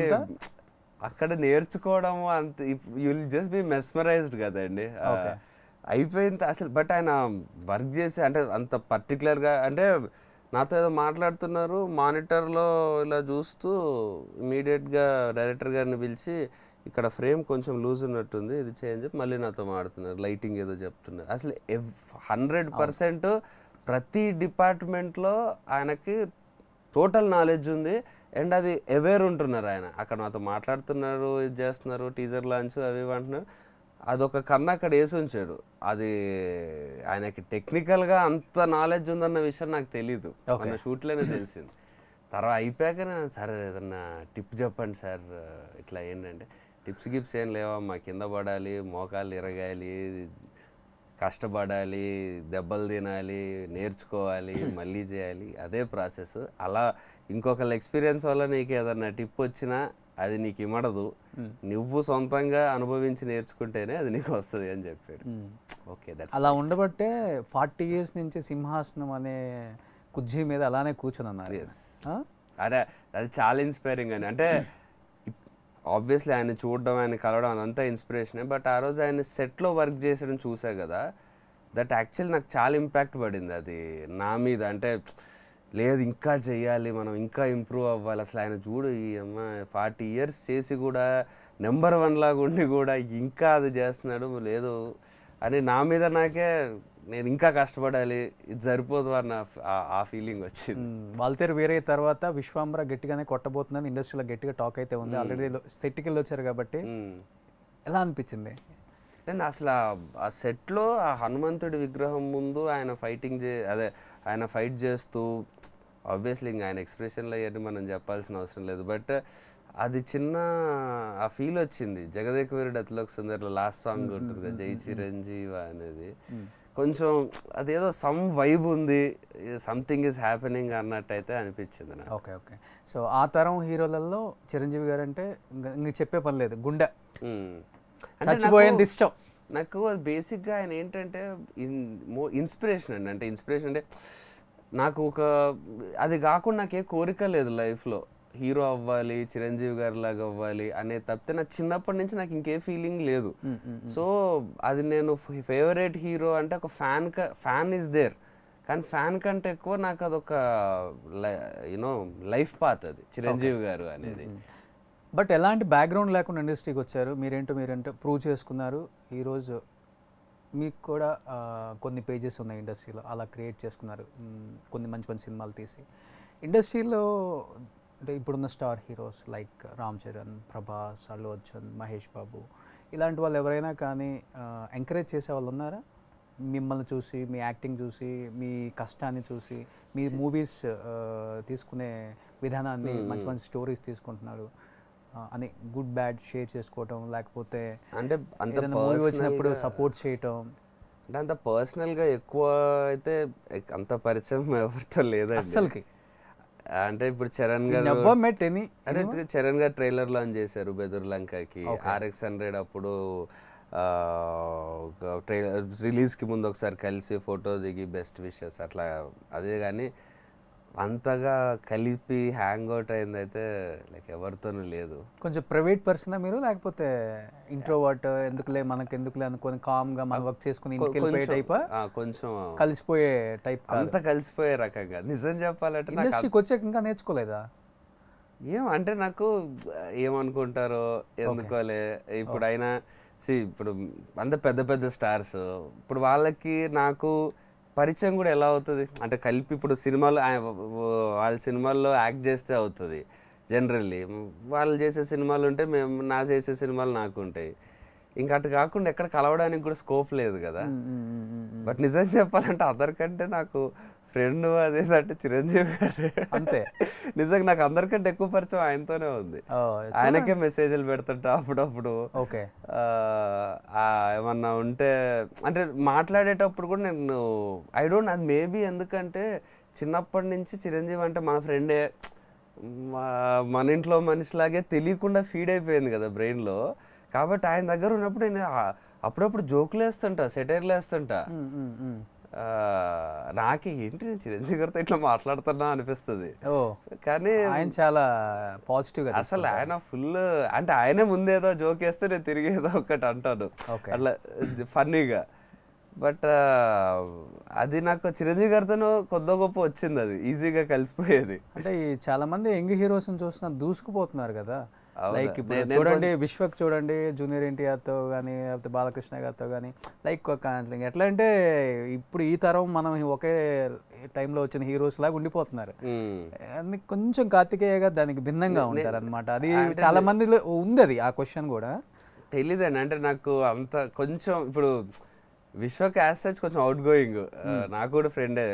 అక్కడ నేర్చుకోవడం అంత, you will just be mesmerised కదండి అయిపోయింది అసలు. బట్ ఆయన వర్క్ చేసి అంటే అంత పర్టికులర్గా అంటే నాతో ఏదో మాట్లాడుతున్నారు మానిటర్లో ఇలా చూస్తూ ఇమీడియట్గా డైరెక్టర్ గారిని పిలిచి ఇక్కడ ఫ్రేమ్ కొంచెం లూజ్ ఉన్నట్టుంది ఇది చేంజ్ చెప్పి మళ్ళీ నాతో మాట్లాడుతున్నారు. లైటింగ్ ఏదో చెప్తున్నారు. అసలు 100% ప్రతి డిపార్ట్మెంట్లో ఆయనకి టోటల్ నాలెడ్జ్ ఉంది. అండ్ అది అవేర్ ఉంటున్నారు. ఆయన అక్కడ నాతో మాట్లాడుతున్నారు, ఇది చేస్తున్నారు, టీజర్ లాంచ్ అవి అంటున్నారు. అదొక కన్నా అక్కడ వేసి ఉంచాడు. అది ఆయనకి టెక్నికల్గా అంత నాలెడ్జ్ ఉందన్న విషయం నాకు తెలీదు, మన షూట్లోనే తెలిసింది. తర్వాత అయిపోయాక సార్ ఏదన్నా టిప్ చెప్పండి సార్, ఇట్లా ఏంటంటే గిప్స్ ఏం లేవమ్మా, కింద పడాలి, మోకాళ్ళు ఇరగాలి, కష్టపడాలి, దెబ్బలు తినాలి, నేర్చుకోవాలి, మళ్ళీ చేయాలి, అదే ప్రాసెస్. అలా ఇంకొకళ్ళ ఎక్స్పీరియన్స్ వల్ల నీకు ఏదన్నా టిప్ వచ్చినా అది నీకు ఇమ్మడదు, నువ్వు సొంతంగా అనుభవించి నేర్చుకుంటేనే అది నీకు వస్తుంది అని చెప్పాడు. ఓకే, అలా ఉండబట్టే 40 years నుంచి సింహాసనం అనే కుర్చీ మీద అలానే కూర్చొని అన్నారు. అదే అది చాలా ఇన్స్పైరింగ్ అని. అంటే ఆబ్వియస్లీ ఆయన చూడడం, ఆయన కలవడం అదంతా ఇన్స్పిరేషనే. బట్ ఆ రోజు ఆయన సెట్లో వర్క్ చేసడం చూసా కదా, దట్ యాక్చువల్లీ నాకు చాలా ఇంపాక్ట్ పడింది అది నా మీద. అంటే లేదు ఇంకా చెయ్యాలి మనం, ఇంకా ఇంప్రూవ్ అవ్వాలి. అసలు ఆయన చూడు ఈ అమ్మ 40 years చేసి కూడా నెంబర్ 1 లాగా ఉండి కూడా ఇంకా అది చేస్తున్నాడు, లేదు అని నా మీద నాకే నేను ఇంకా కష్టపడాలి, ఇది సరిపోదు అన్న ఆ ఫీలింగ్ వచ్చింది. వాల్తేరు వేరే తర్వాత విశ్వాంబర గట్టిగానే కొట్టబోతుందని ఇండస్ట్రీలో గట్టిగా టాక్ అయితే ఉంది. ఆల్రెడీ సెట్కి వెళ్ళి వచ్చారు కాబట్టి ఎలా అనిపించింది? నేను అసలు ఆ సెట్లో ఆ హనుమంతుడి విగ్రహం ముందు ఆయన ఆయన ఫైట్ చేస్తూ, ఆబ్వియస్లీ ఇంకా ఆయన ఎక్స్ప్రెషన్లో అయ్యని మనం చెప్పాల్సిన అవసరం లేదు. బట్ అది చిన్న ఆ ఫీల్ వచ్చింది. జగదేక వీరుడు అతిలోక సుందరిలో లాస్ట్ సాంగ్ ఉంటుంది కదా, జై చిరంజీవ అనేది, కొంచెం అదేదో సమ్ వైబ్ ఉంది, సంథింగ్ ఈజ్ హ్యాపెనింగ్ అన్నట్టయితే అనిపించింది నాకు. Okay okay. సో ఆ తరం హీరోలలో చిరంజీవి గారు అంటే ఇంక చెప్పే పని లేదు, గుండె చచ్చిపోయేంత ఇష్టం నాకు. అది బేసిక్గా ఆయన ఏంటంటే ఇన్స్పిరేషన్ అండి. అంటే ఇన్స్పిరేషన్ అంటే నాకు అది కాకుండా నాకే కోరిక లేదు లైఫ్లో, హీరో అవ్వాలి, చిరంజీవి గారి లాగా అవ్వాలి అనే తప్పితే నాకు చిన్నప్పటి నుంచి నాకు ఇంకే ఫీలింగ్ లేదు. సో అది నేను ఫేవరెట్ హీరో అంటే ఒక ఫ్యాన్ ఈజ్ దేర్, కానీ ఫ్యాన్ కంటే ఎక్కువ నాకు అదొక యూనో లైఫ్ పాత్ అది చిరంజీవి గారు అనేది. బట్ ఎలాంటి బ్యాక్గ్రౌండ్ లేకుండా ఇండస్ట్రీకి వచ్చారు, మీరేంటో ప్రూవ్ చేసుకున్నారు. ఈరోజు మీకు కూడా కొన్ని పేజెస్ ఉన్నాయి ఇండస్ట్రీలో, అలా క్రియేట్ చేసుకున్నారు, కొన్ని మంచి మంచి సినిమాలు తీసి. ఇండస్ట్రీలో అంటే ఇప్పుడున్న star heroes like Ram Charan, Prabhas, Allu Arjun, Mahesh Babu, ఇలాంటి వాళ్ళు ఎవరైనా కానీ ఎంకరేజ్ చేసే వాళ్ళు ఉన్నారా? మిమ్మల్ని చూసి, మీ యాక్టింగ్ చూసి, మీ కష్టాన్ని చూసి, మీ మూవీస్ తీసుకునే విధానాన్ని, మంచి మంచి స్టోరీస్ తీసుకుంటున్నారు అని గుడ్ బ్యాడ్ షేర్ చేసుకోవటం, లేకపోతే అంటే మూవీ వచ్చినప్పుడు సపోర్ట్ చేయటం? అంటే అంత పర్సనల్గా ఎక్కువ అయితే అంత పరిచయం ఎవరితో లేదండి అసలుకి. అంటే ఇప్పుడు చరణ్ గారు ట్రైలర్ లాంచ్ చేశారు బెదుర్లంకకి, RX100 అప్పుడు ట్రైలర్ రిలీజ్కి ముందు ఒకసారి కలిసి ఫోటో దిగి బెస్ట్ విషెస్ అట్లా. అదే కానీ అంతగా కలిపి హ్యాంగ్ అవుట్ అయిందైతే లైక్ ఎవరితోనూ లేదు. కొంచెం ప్రైవేట్ పర్సనా మీరు, లేకపోతే ఇంట్రోవర్ట్, ఎందుకులే మనకు ఎందుకులే అనుకొని కామ్గా మన వర్క్ చేసుకుని ఇంటికి టైప్, కొంచెం కలిసిపోయే టైప్? అంత కలిసిపోయే రకంగా నిజం చెప్పాలంటే ఇండస్ట్రీకి వచ్చాక ఇంకా నేర్చుకోలేదా? అంటే నాకు ఏమనుకుంటారో ఎందుకోలే. ఇప్పుడు అయినా ఇప్పుడు అంత పెద్ద పెద్ద స్టార్స్, ఇప్పుడు వాళ్ళకి నాకు పరిచయం కూడా ఎలా అవుతుంది అంటే కలిపి ఇప్పుడు సినిమాలో వాళ్ళ సినిమాల్లో యాక్ట్ చేస్తే అవుతుంది, జనరల్లీ వాళ్ళు చేసే సినిమాలు ఉంటే నా చేసే సినిమాలు నాకు ఉంటాయి. ఇంకా అటు కాకుండా ఎక్కడ కలవడానికి కూడా స్కోప్ లేదు కదా. బట్ నిజం చెప్పాలంటే అందరికంటే నాకు ఫ్రెండ్ అదేంటంటే చిరంజీవి గారు. అంతే, నిజంగా నాకు అందరికంటే ఎక్కువ పరిచయం ఆయనతోనే ఉంది. ఆయనకే మెసేజ్లు పెడుతుంటా అప్పుడప్పుడు. ఓకే, ఏమన్నా ఉంటే అంటే మాట్లాడేటప్పుడు కూడా నేను ఐ డోంట్, అది మేబీ ఎందుకంటే చిన్నప్పటి నుంచి చిరంజీవి అంటే మన ఫ్రెండే, మన ఇంట్లో మనిషిలాగే తెలియకుండా ఫీడ్ అయిపోయింది కదా బ్రెయిన్లో. కాబట్టి ఆయన దగ్గర ఉన్నప్పుడు నేను అప్పుడప్పుడు జోకులు వేస్తుంటా, సెటైర్లు వేస్తుంటా. నాకు ఏంటి నేను చిరంజీవి గారితో ఇట్లా మాట్లాడుతున్నా అనిపిస్తుంది. కానీ ఆయన చాలా పాజిటివ్, అసలు ఆయన ఫుల్ అంటే ఆయనే ముందేదో జోక్ వేస్తే నేను తిరిగి ఏదో ఒకటి అంటాను అట్లా ఫన్నీగా. బట్ అది నాకు చిరంజీవి గారితో కొద్ది గొప్ప వచ్చింది, అది ఈజీగా కలిసిపోయేది. అంటే చాలా మంది యంగ్ హీరోస్ని చూస్తున్నా దూసుకుపోతున్నారు కదా. లైక్ ఇప్పుడు చూడండి విశ్వక్ చూడండి, జూనియర్ ఎన్టీఆర్తో కానీ లేకపోతే బాలకృష్ణ గారితో కానీ లైక్ ఎట్లా అంటే ఇప్పుడు ఈ తరం మనం ఒకే టైంలో వచ్చిన హీరోస్ లాగా ఉండిపోతున్నారు. కొంచెం కార్తికేయ గారు దానికి భిన్నంగా ఉంటారు అనమాట. అది చాలా మందిలో ఉంది, అది ఆ క్వశ్చన్ కూడా తెలీదండి. అంటే నాకు అంత కొంచెం ఇప్పుడు విశ్వక్ యాజ్ సచ్ కొంచెం అవుట్ గోయింగ్, నాకు కూడా ఫ్రెండే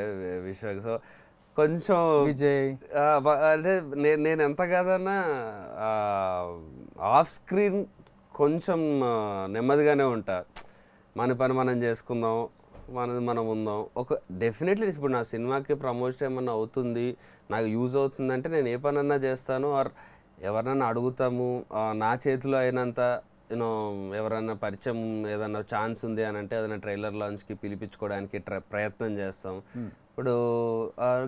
విశ్వక్. సో కొంచెం విజయ్ అంటే నేను ఎంత కాదన్నా ఆఫ్ స్క్రీన్ కొంచెం నెమ్మదిగానే ఉంటా. మన పని మనం చేసుకుందాం, మనది మనం ఉందాం. ఒక డెఫినెట్లీ ఇప్పుడు నా సినిమాకి ప్రమోషన్ ఏమన్నా అవుతుంది, నాకు యూజ్ అవుతుందంటే నేను ఏ పనన్నా చేస్తాను. ఆర్ ఎవరినన్నా అడుగుతాము, నా చేతిలో అయినంత యూనో ఎవరన్నా పరిచయం ఏదన్నా ఛాన్స్ ఉంది అని అంటే ఏదైనా ట్రైలర్ లాంచ్కి పిలిపించుకోవడానికి ప్రయత్నం చేస్తాం. ఇప్పుడు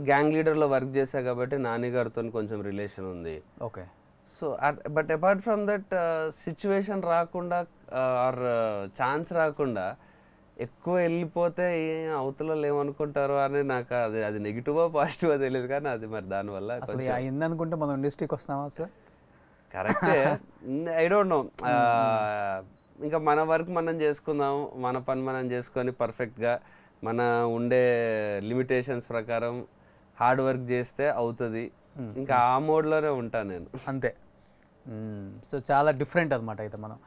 గ్యాంగ్ లీడర్లో వర్క్ చేశా కాబట్టి నాని గారితో కొంచెం రిలేషన్ ఉంది. Okay. So but apart from that situation రాకుండా ఆర్ ఛాన్స్ రాకుండా ఎక్కువ వెళ్ళిపోతే అవతల ఏమనుకుంటారో అని నాకు అది నెగిటివా పాజిటివా తెలియదు. కానీ అది మరి దానివల్ల అయిందనుకుంటే మనం ఇండస్ట్రీకి వస్తామా సార్? కరెక్టే, ఐ డోంట్ నో. ఇంకా మన వర్క్ మనం చేసుకుందాం, మన పని మనం చేసుకొని పర్ఫెక్ట్గా మన ఉండే లిమిటేషన్స్ ప్రకారం హార్డ్ వర్క్ చేస్తే అవుతుంది. ఇంకా ఆ మోడ్లోనే ఉంటాను నేను, అంతే. సో చాలా డిఫరెంట్ అనమాట అయితే మనం.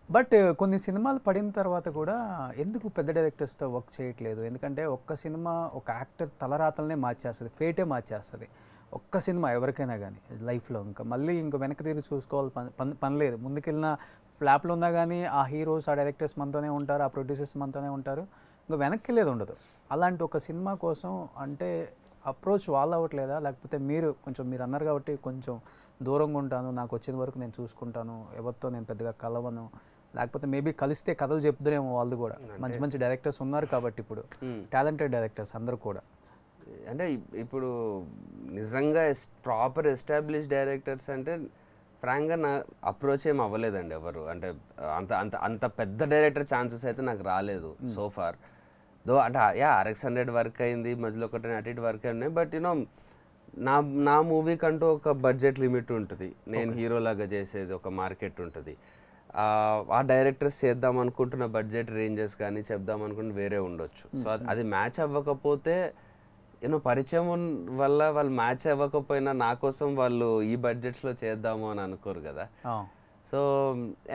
బట్ కొన్ని సినిమాలు పడిన తర్వాత కూడా ఎందుకు పెద్ద డైరెక్టర్స్తో వర్క్ చేయట్లేదు? ఎందుకంటే ఒక్క సినిమా ఒక యాక్టర్ తలరాతలనే మార్చేస్తుంది, ఫేటే మార్చేస్తుంది. ఒక్క సినిమా ఎవరికైనా కానీ లైఫ్లో ఇంకా మళ్ళీ వెనక్కి తిరిగి చూసుకోవాలి పని లేదు. ముందుకెళ్ళిన ఫ్లాప్లో ఉన్నా కానీ ఆ హీరోస్, ఆ డైరెక్టర్స్ మనతోనే ఉంటారు, ఆ ప్రొడ్యూసర్స్ మనతోనే ఉంటారు, ఇంకా వెనక్కి వెళ్ళేది ఉండదు. అలాంటి ఒక సినిమా కోసం అంటే అప్రోచ్ వాళ్ళు అవ్వట్లేదా? లేకపోతే మీరు అన్నారు కాబట్టి కొంచెం దూరంగా ఉంటాను, నాకు వచ్చిన వరకు నేను చూసుకుంటాను, ఎవరితో నేను పెద్దగా కలవను, లేకపోతే మేబీ కలిస్తే కథలు చెప్తారేమో వాళ్ళు కూడా. మంచి మంచి డైరెక్టర్స్ ఉన్నారు కాబట్టి ఇప్పుడు టాలెంటెడ్ డైరెక్టర్స్ అందరూ కూడా. అంటే ఇప్పుడు నిజంగా ప్రాపర్ ఎస్టాబ్లిష్ డైరెక్టర్స్ అంటే ఫ్రాంక్గా నా అప్రోచ్ ఏం అవ్వలేదండి ఎవరు. అంటే అంత అంత అంత పెద్ద డైరెక్టర్ ఛాన్సెస్ అయితే నాకు రాలేదు సో ఫార్. దో అంటే RX100 వర్క్ అయింది, మధ్యలో ఒకటి అటు ఇటు వర్క్ అయినాయి. బట్ యూనో నా మూవీకి అంటూ ఒక బడ్జెట్ లిమిట్ ఉంటుంది, నేను హీరోలాగా చేసేది ఒక మార్కెట్ ఉంటుంది. ఆ డైరెక్టర్స్ చేద్దాం అనుకుంటున్న బడ్జెట్ రేంజెస్ కానీ చెప్దాం అనుకుంటే వేరే ఉండొచ్చు. సో అది మ్యాచ్ అవ్వకపోతే పరిచయం వల్ల వాళ్ళు మ్యాచ్ అవ్వకపోయినా నా కోసం వాళ్ళు ఈ బడ్జెట్స్లో చేద్దాము అని అనుకోరు కదా. సో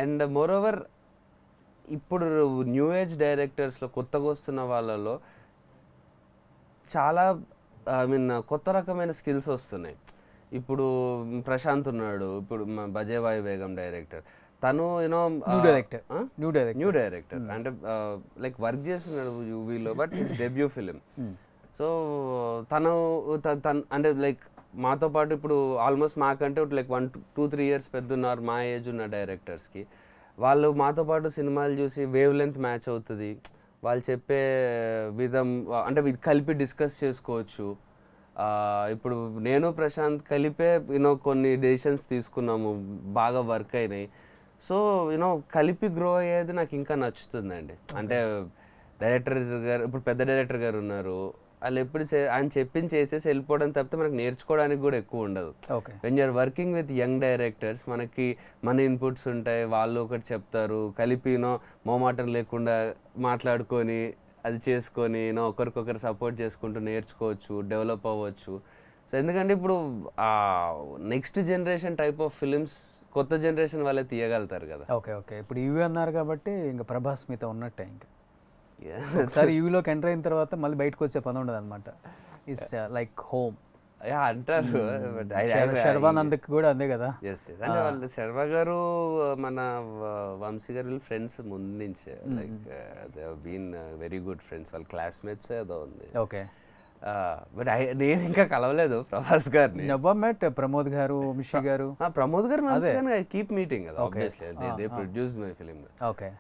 అండ్ మోర్ ఓవర్ ఇప్పుడు న్యూ ఏజ్ డైరెక్టర్స్లో కొత్తగా వస్తున్న వాళ్ళలో చాలా కొత్త రకమైన స్కిల్స్ వస్తున్నాయి. ఇప్పుడు ప్రశాంత్ ఉన్నాడు, ఇప్పుడు బజేవాయి బేగం డైరెక్టర్, తను న్యూ డైరెక్టర్ అంటే లైక్ వర్క్ చేస్తున్నాడు యూవీలో, but it's debut film. So తను అంటే లైక్ మాతో పాటు ఇప్పుడు ఆల్మోస్ట్ మాకంటే లైక్ 1-2-3 years పెద్ద ఉన్నారు మా ఏజ్ ఉన్న డైరెక్టర్స్కి. వాళ్ళు మాతో పాటు సినిమాలు చూసి వేవ్ లెంత్ మ్యాచ్ అవుతుంది, వాళ్ళు చెప్పే విధం అంటే కలిపి డిస్కస్ చేసుకోవచ్చు. ఇప్పుడు నేను ప్రశాంత్ కలిపే కొన్ని డెసిషన్స్ తీసుకున్నాము, బాగా వర్క్ అయినాయి. సో కలిపి గ్రో అయ్యేది నాకు ఇంకా నచ్చుతుందండి. అంటే డైరెక్టర్ గారు ఇప్పుడు పెద్ద డైరెక్టర్ గారు ఉన్నారు, వాళ్ళు ఎప్పుడు ఆయన చెప్పింది చేసేసి వెళ్ళిపోవడం తప్పితే మనకు నేర్చుకోవడానికి కూడా ఎక్కువ ఉండదు. When you're working with young directors మనకి మన ఇన్పుట్స్ ఉంటాయి, వాళ్ళు ఒకటి చెప్తారు, కలిపి మోమాటం లేకుండా మాట్లాడుకొని అది చేసుకొని ఒకరికొకరు సపోర్ట్ చేసుకుంటూ నేర్చుకోవచ్చు, డెవలప్ అవ్వచ్చు. సో ఎందుకంటే ఇప్పుడు next generation type of films కొత్త జనరేషన్ వాళ్ళే తీయగలుగుతారు కదా. ఓకే ఓకే, ఇప్పుడు యూవీ అన్నారు కాబట్టి ఇంకా ప్రభాస్ మీతో ఉన్నట్టే. ఇంకా ఒకసారి యూవీలోకి ఎంటర్ అయిన తర్వాత మళ్ళీ బయటకు వచ్చే పని ఉండదు అనమాట. ఇట్స్ లైక్ హోమ్ అంటారు. శర్వానంద్కి కూడా అందే కదా. ఎస్ అంటే వాళ్ళు శర్వా గారు మన వంశీ గారు ఫ్రెండ్స్ ముందు నుంచే, like they have been very good friends, వాళ్ళ క్లాస్మేట్స్ ఏదో ఉంది. ఓకే, బట్ నేను ఇంకా కలవలేదు ప్రభాస్ గారిని. ప్రమోద్ గారు, వంశీ గారు. ప్రమోద్ గారు ఐ కీప్ మీటింగ్ కదా, obviously they produce my film. Okay,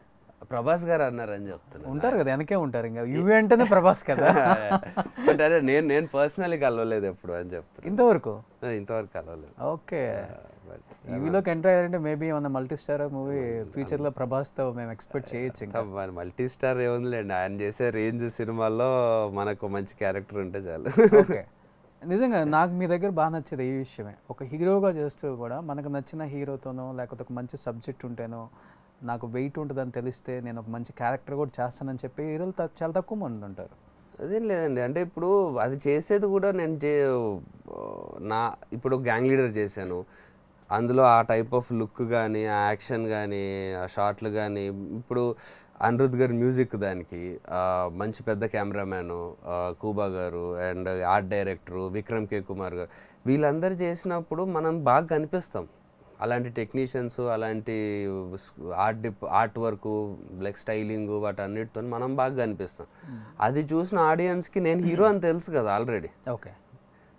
Prabhas గారు అన్నారని చెప్తున్నారు. ఉంటారు కదా, వెనకే ఉంటారు. ఇంకా యూవీ అంటేనే ప్రభాస్ కదా. బట్ అదే నేను పర్సనలీ కలవలేదు ఎప్పుడు అని చెప్తాను. ఇంతవరకు కలవలేదు. ఓకే, యూవీలోకి ఎంటర్ అయ్యారంటే మేబీ ఏమన్నా మల్టీ స్టార్ మూవీ ఫ్యూచర్లో ప్రభాస్తో మేము ఎక్స్పెక్ట్ చేయొచ్చు. ఇంకా మల్టీ స్టార్ ఏముందిలేండి, ఆయన చేసే రేంజ్ సినిమాల్లో మనకు మంచి క్యారెక్టర్ ఉంటే చాలు. ఓకే, నిజంగా నాకు మీ దగ్గర బాగా నచ్చేది ఈ విషయమే. ఒక హీరోగా చేస్తూ కూడా మనకు నచ్చిన హీరోతోనో లేకపోతే ఒక మంచి సబ్జెక్ట్ ఉంటేనో, నాకు వెయిట్ ఉంటుందని తెలిస్తే నేను ఒక మంచి క్యారెక్టర్ కూడా చేస్తానని చెప్పి హీరోలు చాలా తక్కువ మంది ఉంటారు. అదేం లేదండి, అంటే ఇప్పుడు అది చేసేది కూడా నేను ఇప్పుడు గ్యాంగ్ లీడర్ చేశాను, అందులో ఆ టైప్ ఆఫ్ లుక్ కానీ, ఆ యాక్షన్ కానీ, ఆ షాట్లు కానీ, ఇప్పుడు అనిరుద్ గారు మ్యూజిక్ దానికి మంచి పెద్ద కెమెరామ్యాను కూబా గారు, అండ్ ఆర్ట్ డైరెక్టరు విక్రమ్ కే కుమార్ గారు, వీళ్ళందరూ చేసినప్పుడు మనం బాగా కనిపిస్తాం. అలాంటి టెక్నీషియన్స్, అలాంటి ఆర్ట్ వర్క్, లైక్ స్టైలింగ్, వాటన్నిటితో మనం బాగా కనిపిస్తాం. అది చూసిన ఆడియన్స్కి నేను హీరో అని తెలుసు కదా ఆల్రెడీ. ఓకే,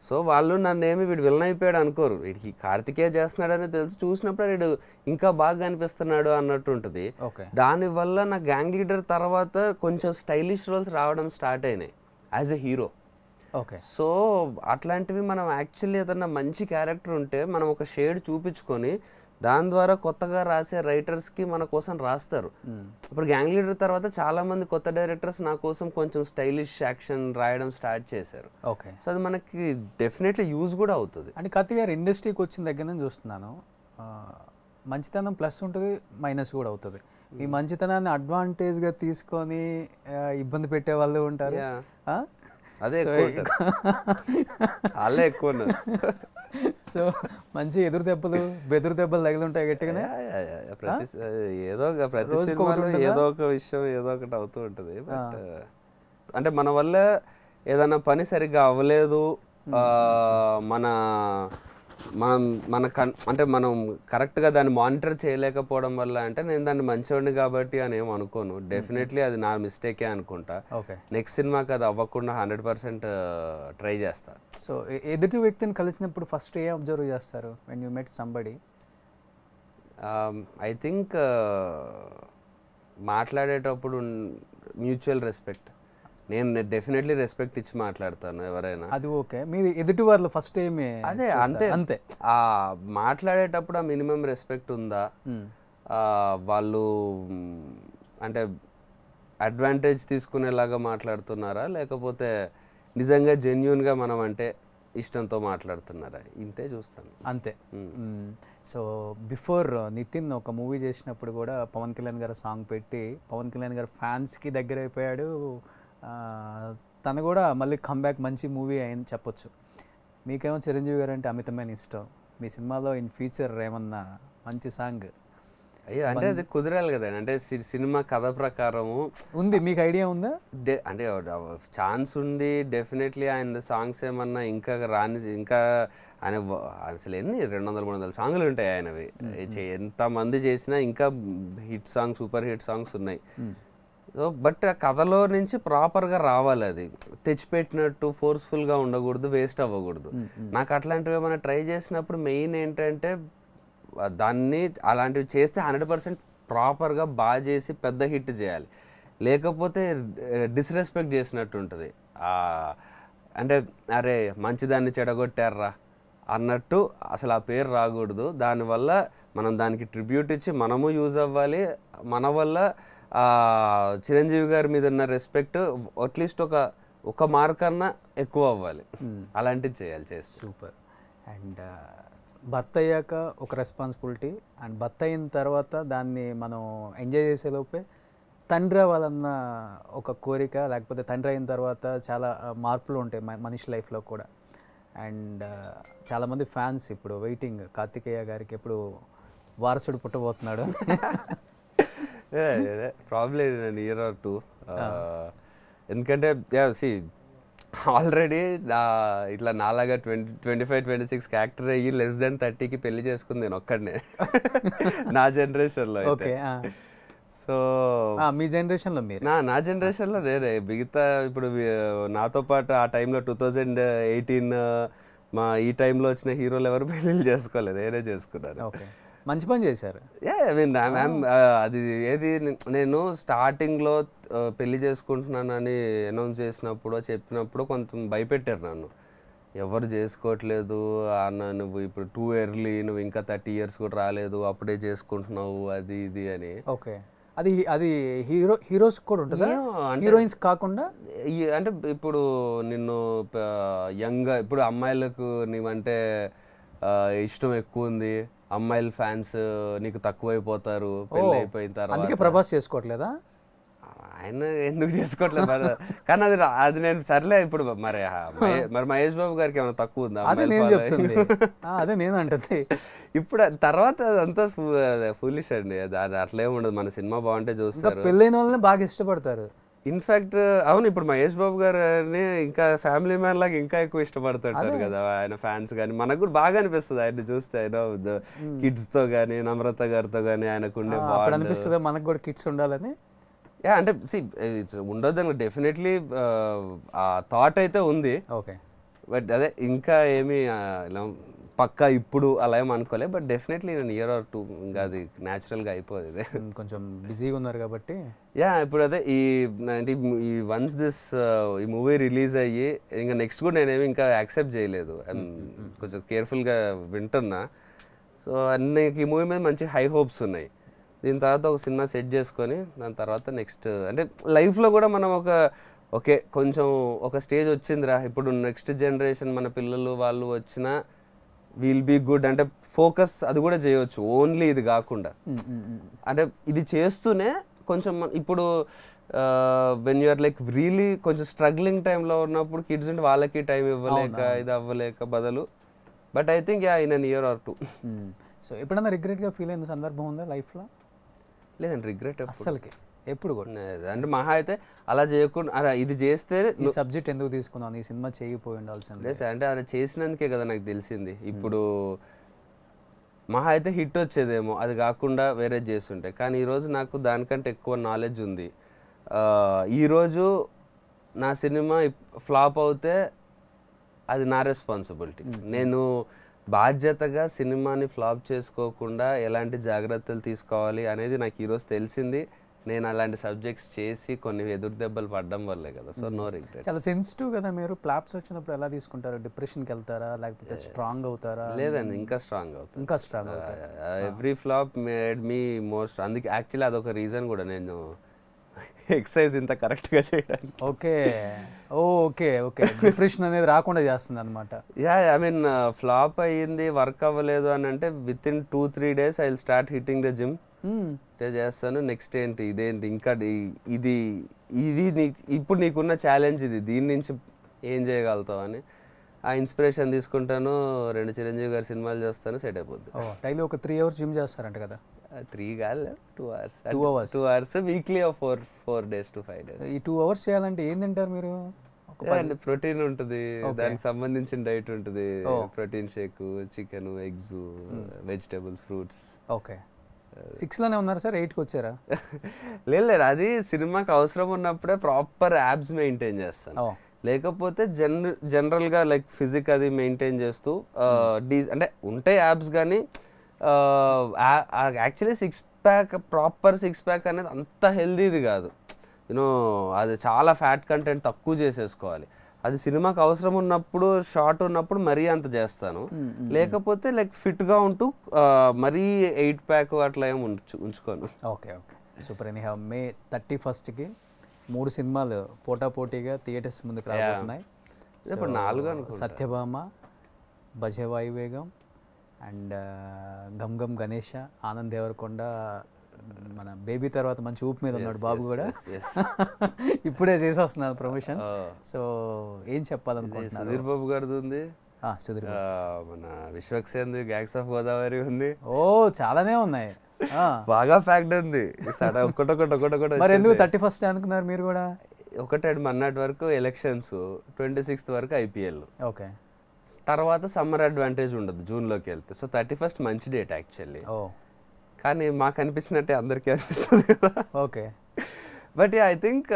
సో వాళ్ళు నన్ను ఏమి వీడు విలన్ అయిపోయాడు అనుకోరు, వీడికి కార్తికేయ చేస్తున్నాడని తెలుసు, చూసినప్పుడు వీడు ఇంకా బాగా కనిపిస్తున్నాడు అన్నట్టు ఉంటుంది. దానివల్ల నా గ్యాంగ్ లీడర్ తర్వాత కొంచెం స్టైలిష్ రోల్స్ రావడం స్టార్ట్ అయినాయి as a hero. Okay, so అట్లాంటివి మనం యాక్చువల్లీ ఏదన్నా మంచి క్యారెక్టర్ ఉంటే మనం ఒక షేడ్ చూపించుకొని దాని ద్వారా కొత్తగా రాసే రైటర్స్కి మన కోసం రాస్తారు. ఇప్పుడు గ్యాంగ్ లీడర్ తర్వాత చాలా మంది కొత్త డైరెక్టర్స్ నా కోసం కొంచెం స్టైలిష్ యాక్షన్ రాయడం స్టార్ట్ చేశారు. ఓకే, సో అది మనకి డెఫినెట్లీ యూజ్ కూడా అవుతుంది. అంటే కార్తిక్ గారు ఇండస్ట్రీకి వచ్చిన దగ్గర నుంచి చూస్తున్నాను, మంచితనం ప్లస్ ఉంటుంది, మైనస్ కూడా అవుతుంది. ఈ మంచితనాన్ని అడ్వాంటేజ్గా తీసుకొని ఇబ్బంది పెట్టే వాళ్ళు ఉంటారు. అదే అలా ఎక్కువ. సో మంచి ఎదురు దెబ్బలు తగిలి ఉంటాయి గట్టిగానే. ప్రతి సినిమాలో ఏదో ఒక విషయం ఏదో ఒకటి అవుతూ ఉంటుంది. బట్ అంటే మన వల్ల ఏదైనా పని సరిగ్గా అవ్వలేదు, అంటే మనం కరెక్ట్గా దాన్ని మానిటర్ చేయలేకపోవడం వల్ల, అంటే నేను దాన్ని మంచివాడిని కాబట్టి అని ఏం అనుకోను. డెఫినెట్లీ అది నా మిస్టేకే అనుకుంటా. నెక్స్ట్ సినిమాకి అది అవ్వకుండా 100% ట్రై చేస్తా. సో ఎదుటి వ్యక్తిని కలిసినప్పుడు ఫస్ట్ ఏ అబ్జర్వ్ చేస్తారు when you met somebody? I think మాట్లాడేటప్పుడు మ్యూచువల్ రెస్పెక్ట్. నేను డెఫినెట్లీ రెస్పెక్ట్ ఇచ్చి మాట్లాడతాను ఎవరైనా. అది ఓకే, మీరు ఎదుటి వాళ్ళు ఫస్ట్ ఏమి అదే అంతే ఆ మాట్లాడేటప్పుడు ఆ మినిమం రెస్పెక్ట్ ఉందా, వాళ్ళు అంటే అడ్వాంటేజ్ తీసుకునేలాగా మాట్లాడుతున్నారా, లేకపోతే నిజంగా జెన్యూన్గా మనం అంటే ఇష్టంతో మాట్లాడుతున్నారా, ఇంతే చూస్తాను. అంతే. సో బిఫోర్ నితిన్ ఒక మూవీ చేసినప్పుడు కూడా పవన్ కళ్యాణ్ గారు సాంగ్ పెట్టి పవన్ కళ్యాణ్ గారు ఫ్యాన్స్కి దగ్గర అయిపోయాడు. తను కూడా మళ్ళీ కమ్బ్యాక్ మంచి మూవీ అయింది చెప్పొచ్చు. మీకేమో చిరంజీవి గారు అంటే అమితమైన ఇష్టం. మీ సినిమాలో ఇన్ ఫ్యూచర్ ఏమన్నా మంచి సాంగ్? అయ్యో అంటే అది కుదరాలి కదా, అంటే సినిమా కథ ప్రకారము ఉంది, మీకు ఐడియా ఉందా? అంటే ఛాన్స్ ఉంది డెఫినెట్లీ. ఆయన సాంగ్స్ ఏమన్నా ఇంకా ఆయన అసలు ఎన్ని 200-300 సాంగ్లు ఉంటాయి ఆయనవి. ఎంతమంది చేసినా ఇంకా hit song, super hit songs ఉన్నాయి. సో బట్ ఆ కథలో నుంచి ప్రాపర్గా రావాలి, అది తెచ్చిపెట్టినట్టు ఫోర్స్ఫుల్గా ఉండకూడదు, వేస్ట్ అవ్వకూడదు. నాకు అట్లాంటివి ఏమైనా ట్రై చేసినప్పుడు మెయిన్ ఏంటంటే దాన్ని అలాంటివి చేస్తే 100% ప్రాపర్గా బాగా చేసి పెద్ద హిట్ చేయాలి, లేకపోతే డిస్రెస్పెక్ట్ చేసినట్టు ఉంటుంది. అంటే అరే మంచిదాన్ని చెడగొట్టారా అన్నట్టు అసలు ఆ పేరు రాకూడదు. దానివల్ల మనం దానికి ట్రిబ్యూట్ ఇచ్చి మనము యూజ్ అవ్వాలి, మన వల్ల చిరంజీవి గారి మీద ఉన్న రెస్పెక్ట్ అట్లీస్ట్ ఒక మార్క్ అన్నా ఎక్కువ అవ్వాలి. అలాంటివి చేయాలి, చేసి. సూపర్. అండ్ భర్త అయ్యాక ఒక రెస్పాన్సిబిలిటీ, అండ్ భర్త అయిన తర్వాత దాన్ని మనం ఎంజాయ్ చేసేలోపే తండ్రి అవ్వాలన్న ఒక కోరిక, లేకపోతే తండ్రి అయిన తర్వాత చాలా మార్పులు ఉంటాయి మనిషి లైఫ్లో కూడా. అండ్ చాలామంది ఫ్యాన్స్ ఇప్పుడు వెయిటింగ్ కార్తికేయ గారికి ఎప్పుడు వారసుడు పుట్టబోతున్నాడు. ప్రాబ్లం నేను ఇయర్ ఆర్ టూ, ఎందుకంటే ఆల్రెడీ ఇట్లా నాలాగా 25-26 యాక్టర్ అయ్యి లెస్ దెన్ 30కి పెళ్లి చేసుకుంది నేను ఒక్కడనే నా జనరేషన్లో. ఓకే, సో మీ జనరేషన్లో మీరు నా జనరేషన్లో నేనే మిగతా ఇప్పుడు నాతో పాటు ఆ టైంలో 2018 ఈ టైంలో వచ్చిన హీరోలు ఎవరు పెళ్ళిళ్ళు చేసుకోలేదు, నేనే చేసుకున్నాను. ఓకే, మంచి పని చేశారు. అది ఏది నేను స్టార్టింగ్లో పెళ్లి చేసుకుంటున్నానని అనౌన్స్ చేసినప్పుడు చెప్పినప్పుడు కొంచెం భయపెట్టారు నన్ను, ఎవరు చేసుకోవట్లేదు అన్న, నువ్వు ఇప్పుడు టూ ఎర్లీ, నువ్వు ఇంకా 30 years కూడా రాలేదు అప్పుడే చేసుకుంటున్నావు అది ఇది అని. ఓకే, అది హీరోస్ కూడా ఉంటుందా, హీరోయిన్స్ కాకుండా? అంటే ఇప్పుడు నిన్ను యంగ్, ఇప్పుడు అమ్మాయిలకు నీవంటే ఇష్టం ఎక్కువ ఉంది, అమ్మాయిల ఫ్యాన్స్ నీకు తక్కువైపోతారు పెళ్ళి అయిపోయిన తర్వాత. అందుకే ప్రభాస్ చేసుకోవట్లేదా? ఆయన ఎందుకు చేసుకోవట్లేదు మరి, కానీ అది నేను సర్లే. ఇప్పుడు మరి మహేష్ బాబు గారికి ఏమైనా తక్కువ ఉందా? అదే నేను అంటుంది. ఇప్పుడు తర్వాత అదంతా ఫూలిష్ అండి, అది అట్లేం ఉండదు. మన సినిమా బాగుంటే చూస్తారు, పెళ్ళైన వాళ్ళని బాగా ఇష్టపడతారు. ఇన్ఫాక్ట్ అవును, ఇప్పుడు మహేష్ బాబు గారిని ఇంకా ఫ్యామిలీ మ్యాన్ లాగా ఇంకా ఎక్కువ ఇష్టపడుతుంటారు కదా ఆయన ఫ్యాన్స్. కానీ మనకు కూడా బాగా అనిపిస్తుంది ఆయన చూస్తే, ఆయన కిడ్స్ తో కానీ నమ్రత గారితో కానీ ఆయనకుండే బాగా అనిపిస్తుంది మనకు కూడా కిడ్స్ ఉండాలని. అంటే ఉండొద్దని డెఫినెట్లీ ఆ థాట్ అయితే ఉంది. ఓకే, బట్ అదే ఇంకా ఏమి ఇలా పక్కా ఇప్పుడు అలా ఏమి అనుకోలే, బట్ డెఫినెట్లీ నేను ఇయర్ ఆర్ టూ ఇంకా అది న్యాచురల్గా అయిపోతుంది. కొంచెం బిజీగా ఉన్నారు కాబట్టి. ఇప్పుడు అదే ఈ వన్స్ ఈ మూవీ రిలీజ్ అయ్యి ఇంకా నెక్స్ట్ కూడా నేనేమి ఇంకా యాక్సెప్ట్ చేయలేదు, కొంచెం కేర్ఫుల్గా వింటున్నా. సో ఈ మూవీ మీద మంచి హై హోప్స్ ఉన్నాయి. దీని తర్వాత ఒక సినిమా సెట్ చేసుకొని దాని తర్వాత నెక్స్ట్ అంటే లైఫ్లో కూడా మనం ఓకే కొంచెం ఒక స్టేజ్ వచ్చిందిరా, ఇప్పుడు నెక్స్ట్ జనరేషన్ మన పిల్లలు వాళ్ళు వచ్చినా విల్ బీ గుడ్ అంటే ఫోకస్ అది కూడా చేయవచ్చు, ఓన్లీ ఇది కాకుండా. అంటే ఇది చేస్తూనే కొంచెం ఇప్పుడు వెన్ యూఆర్ లైక్ రియలీ కొంచెం స్ట్రగ్లింగ్ టైంలో ఉన్నప్పుడు కిడ్స్ ఉంటే వాళ్ళకి టైం ఇవ్వలేక ఇది అవ్వలేక బదులు. But I think in an year are two. So ఎప్పుడన్నా రిగ్రెట్గా ఫీల్ అయిన సందర్భం ఉందా లైఫ్లో? లేదండి, రిగ్రెట్ అసలుకి ఎప్పుడు కూడా అంటే మహా అయితే అలా చేయకుండా అలా ఇది చేస్తే ఈ సబ్జెక్ట్ ఎందుకు తీసుకున్నాను, ఈ సినిమా చేయకపోయి ఉండాల్సింది. లేదు అంటే అలా చేసినందుకే కదా నాకు తెలిసింది. ఇప్పుడు మహా అయితే హిట్ వచ్చేదేమో అది కాకుండా వేరే చేస్తుంటే, కానీ ఈరోజు నాకు దానికంటే ఎక్కువ నాలెడ్జ్ ఉంది. ఈరోజు నా సినిమా ఫ్లాప్ అవుతే అది నా రెస్పాన్సిబిలిటీ. నేను బాధ్యతగా సినిమాని ఫ్లాప్ చేసుకోకుండా ఎలాంటి జాగ్రత్తలు తీసుకోవాలి అనేది నాకు ఈరోజు తెలిసింది. నేను అలాంటి సబ్జెక్ట్స్ చేసి కొన్ని ఎదురు దెబ్బలు పడడం వల్లే కదా. So no regret. చాలా సెన్సిటివ్ కదా మీరు. ఫ్లాప్స్ వచ్చినప్పుడు ఎలా తీసుకుంటారు? డిప్రెషన్కి వెళ్తారా లేకపోతే స్ట్రాంగ్ అవుతారా? లేదండి, ఇంకా స్ట్రాంగ్ అవుతారు. ఇంకా స్ట్రాంగ్ అవుతారు. Every flop made me most. అందుకే యాక్చువల్లీ అదొక రీజన్ కూడా నేను ఎక్సర్సైజ్ ఇంత కరెక్ట్గా చేయడానికి. ఓకే ఓకే ఓకే డిప్రెషన్ అనేది రాకుండా చేస్తుంది అనమాట. ఐ మీన్ ఫ్లాప్ అయ్యింది, వర్క్ అవ్వలేదు అని అంటే with in 2-3 days I will start hitting the gym చేస్తాను. నెక్స్ట్ ఏంటి ఇదేంటి ఇంకా ఇది ఇప్పుడు నీకున్న ఛాలెంజ్ ఇది, దీని నుంచి ఏం చేయగలుగుతావు అని ఆ ఇన్స్పిరేషన్ తీసుకుంటాను. 2 చిరంజీవి గారి సినిమాలు చేస్తాను, సెట్ అయిపోద్ది. డైలీ ఒక 3 hours జిమ్ చేస్తారంట కదా? 3 కాదు 2 hours. 2 hours weekly 4 days to 5 days. ఈ 2 hours చేయాలంటే ఏం తింటారు మీరు? ప్రోటీన్ ఉంటుంది, దానికి సంబంధించిన డైట్ ఉంటుంది, protein shake, chicken, eggs, vegetables, fruits. Okay 6లోనే ఉన్నారు సార్, 8కి వచ్చారా? లేదు అది సినిమాకి అవసరం ఉన్నప్పుడే ప్రాపర్ యాబ్స్ మెయింటైన్ చేస్తాను. లేకపోతే జనరల్గా లైక్ ఫిజిక్ అది మెయింటైన్ చేస్తూ అంటే ఉంటాయి యాబ్స్, కానీ యాక్చువల్లీ ప్రాపర్ 6-pack అనేది అంత హెల్దీది కాదు. యూనో అది చాలా ఫ్యాట్ కంటెంట్ తక్కువ చేసేసుకోవాలి. అది సినిమాకి అవసరం ఉన్నప్పుడు, షార్ట్ ఉన్నప్పుడు మరీ అంత చేస్తాను. లేకపోతే లైక్ ఫిట్గా ఉంటూ మరీ 8-pack అట్లా ఏమి ఉంచుకోను. Okay okay super. Anyhow May 31st 3 సినిమాలు పోటాపోటీగా థియేటర్స్ ముందుకు రాబోతున్నాయి. ఇప్పుడు 4 సత్యభామ, భజే వాయువేగం అండ్ గమ్ గమ్ గణేష. ఆనంద్ దేవరకొండ మన బేబీ తర్వాత మంచి ఊపు మీద ఉన్నాడు బాబు కూడా. ఇప్పుడే చేసి వస్తున్నారు ప్రమోషన్స్. సో ఏం చెప్పాలనుకుంటున్నారు? సుధీర్ బాబు గారిది ఉంది, సుధీర్ మన విశ్వక్సేన్ గ్యాంగ్స్ ఆఫ్ గోదావరి ఉంది. ఓ చాలానే ఉన్నాయి. బాగా ఫ్యాక్ట్ ఉంది. ఒకటొకటి మరి ఎందుకు 31st అనుకున్నారు మీరు కూడా? ఒకటి మన్నాటి వరకు ఎలక్షన్స్, 26th వరకు ఐపీఎల్. ఓకే, తర్వాత సమ్మర్ అడ్వాంటేజ్ ఉండదు జూన్లోకి వెళ్తే. సో 31st మంచి డేట్ యాక్చువల్లీ. కానీ మాకు అనిపించినట్టే అందరికీ అనిపిస్తుంది కదా. Okay, but I think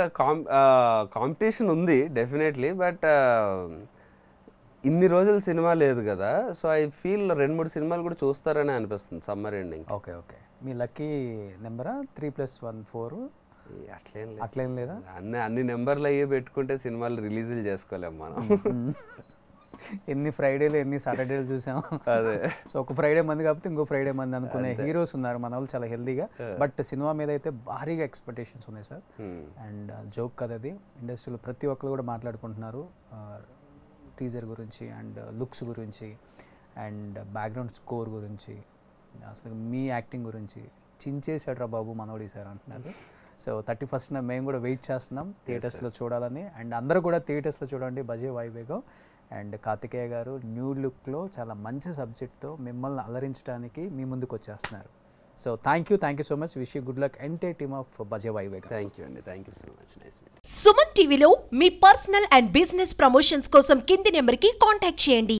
competition ఉంది డెఫినెట్లీ. బట్ ఇన్ని రోజులు సినిమా లేదు కదా, సో ఐ ఫీల్ 2-3 సినిమాలు కూడా చూస్తారని అనిపిస్తుంది సమ్మర్ ఎండింగ్. Okay okay. మీ లక్కీ నెంబరా 3+1 4? అట్లేం లేదా? అన్ని నెంబర్లు అయ్యే పెట్టుకుంటే సినిమాలు రిలీజులు చేసుకోలేము మనం. ఎన్ని ఫ్రైడేలు ఎన్ని సాటర్డేలు చూసాం. అదే, సో ఒక ఫ్రైడే మంది కాకపోతే ఇంకో ఫ్రైడే మంది అనుకునే హీరోస్ ఉన్నారు మన వాళ్ళు చాలా హెల్దీగా. బట్ సినిమా మీద అయితే భారీగా ఎక్స్పెక్టేషన్స్ ఉన్నాయి సార్. అండ్ జోక్ కదా అది, ఇండస్ట్రీలో ప్రతి ఒక్కరు కూడా మాట్లాడుకుంటున్నారు టీజర్ గురించి అండ్ లుక్స్ గురించి అండ్ బ్యాక్గ్రౌండ్ స్కోర్ గురించి, అసలు మీ యాక్టింగ్ గురించి. చించేసాడ్రా బాబు మనోడి సార్ అంటున్నారు. సో 31st మేము కూడా వెయిట్ చేస్తున్నాం థియేటర్స్లో చూడాలని. అండ్ అందరూ కూడా థియేటర్స్లో చూడండి బజే వైవేగం. అండ్ కార్తికేయ గారు న్యూ లుక్లో చాలా మంచి సబ్జెక్ట్తో మిమ్మల్ని అలరించడానికి మీ ముందుకు వచ్చేస్తున్నారు. So thank you so much. Wish you good luck entire team of Bhaje Vayuvegam. Thank you అండి, thank you so much. Nice. Suman టీవీలో మీ పర్సనల్ అండ్ బిజినెస్ ప్రమోషన్స్ కోసం కింది నెంబర్కి కాంటాక్ట్ చేయండి.